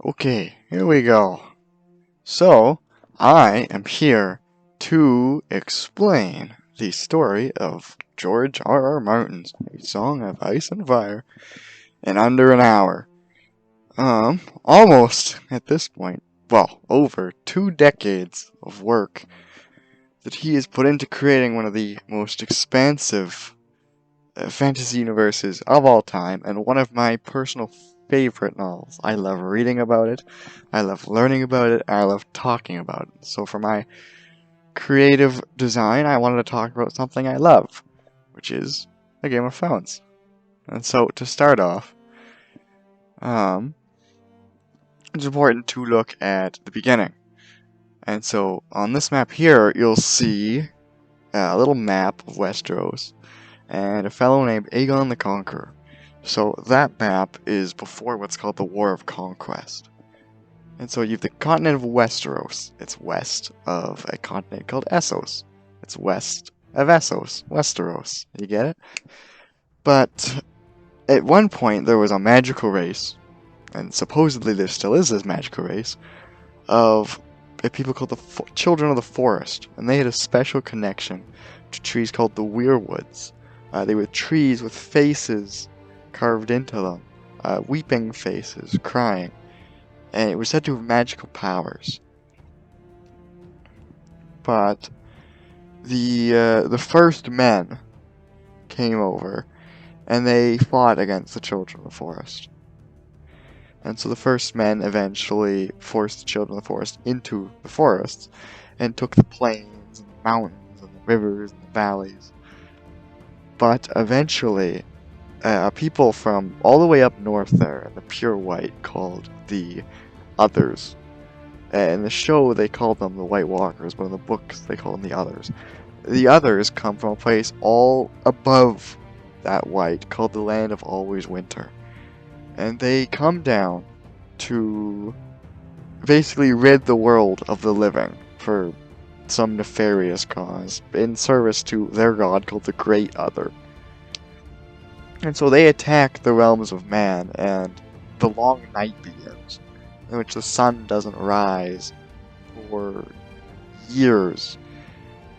Okay, here we go. So, I am here to explain the story of George R. R. Martin's A Song of Ice and Fire in under an hour. Almost at this point, well, over 2 decades of work that he has put into creating one of the most expansive fantasy universes of all time, and one of my personal favorite novels. I love reading about it, I love learning about it, and I love talking about it. So for my creative design, I wanted to talk about something I love, which is a Game of Thrones. And so to start off, it's important to look at the beginning. And so on this map here, you'll see a little map of Westeros and a fellow named Aegon the Conqueror. So that map is before what's called the War of Conquest. And so you have the continent of Westeros. It's west of a continent called Essos. It's west of Essos, Westeros. You get it? But at one point there was a magical race, and supposedly there still is this magical race, of people called the Children of the Forest. And they had a special connection to trees called the Weirwoods. They were trees with faces carved into them, weeping faces, crying, and it was said to have magical powers. But the first men came over, and they fought against the Children of the Forest. And so the first men eventually forced the Children of the Forest into the forests, and took the plains, and the mountains, and the rivers, and the valleys. But eventually, people from all the way up north there, the pure white, called the Others. In the show, they called them the White Walkers, but in the books, they call them the Others. The Others come from a place all above that white, called the Land of Always Winter. And they come down to basically rid the world of the living for some nefarious cause, in service to their god called the Great Other. And so they attack the realms of man, and the long night begins, in which the sun doesn't rise for years.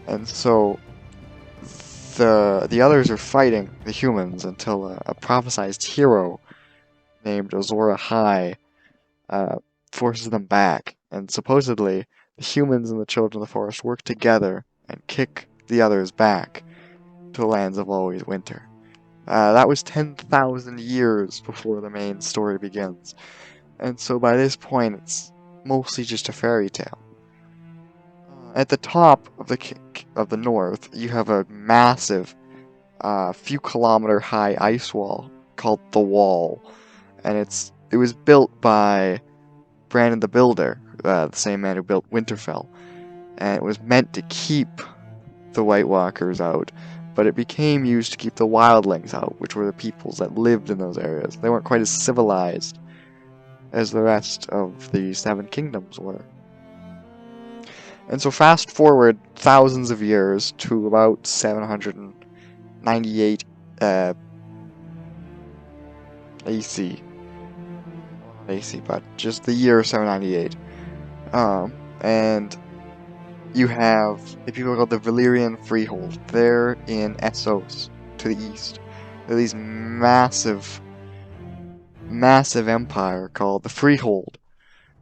And so the others are fighting the humans until a prophesized hero named Azor Ahai forces them back. And supposedly, the humans and the Children of the Forest work together and kick the others back to the lands of Always Winter. That was 10,000 years before the main story begins. And so by this point, it's mostly just a fairy tale. At the top of the north, you have a massive, few kilometer high ice wall called the Wall. And it was built by Brandon the Builder, the same man who built Winterfell. And it was meant to keep the White Walkers out, but it became used to keep the wildlings out, which were the peoples that lived in those areas. They weren't quite as civilized as the rest of the Seven Kingdoms were. And so fast forward thousands of years to about 798 AC. Not AC, but just the year 798. And you have the people called the Valyrian Freehold. They're in Essos, to the east. They're these massive empire called the Freehold.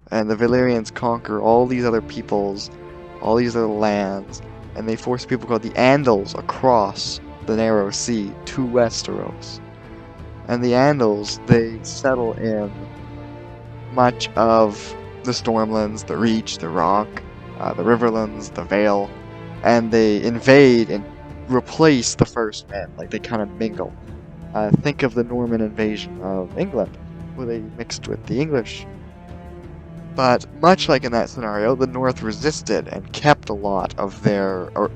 And the Valyrians conquer all these other peoples, all these other lands, and they force people called the Andals across the narrow sea to Westeros. And the Andals, they settle in much of the Stormlands, the Reach, the Rock, the Riverlands, the Vale, and they invade and replace the First Men. Like, they kind of mingle. Think of the Norman invasion of England, where they mixed with the English. But much like in that scenario, the North resisted and kept a lot of their, or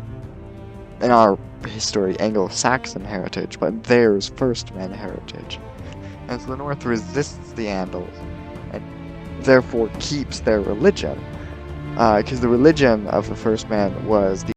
in our history, Anglo-Saxon heritage, but theirs First Men heritage. And so the North resists the Andals, and therefore keeps their religion, because the religion of the First Man was the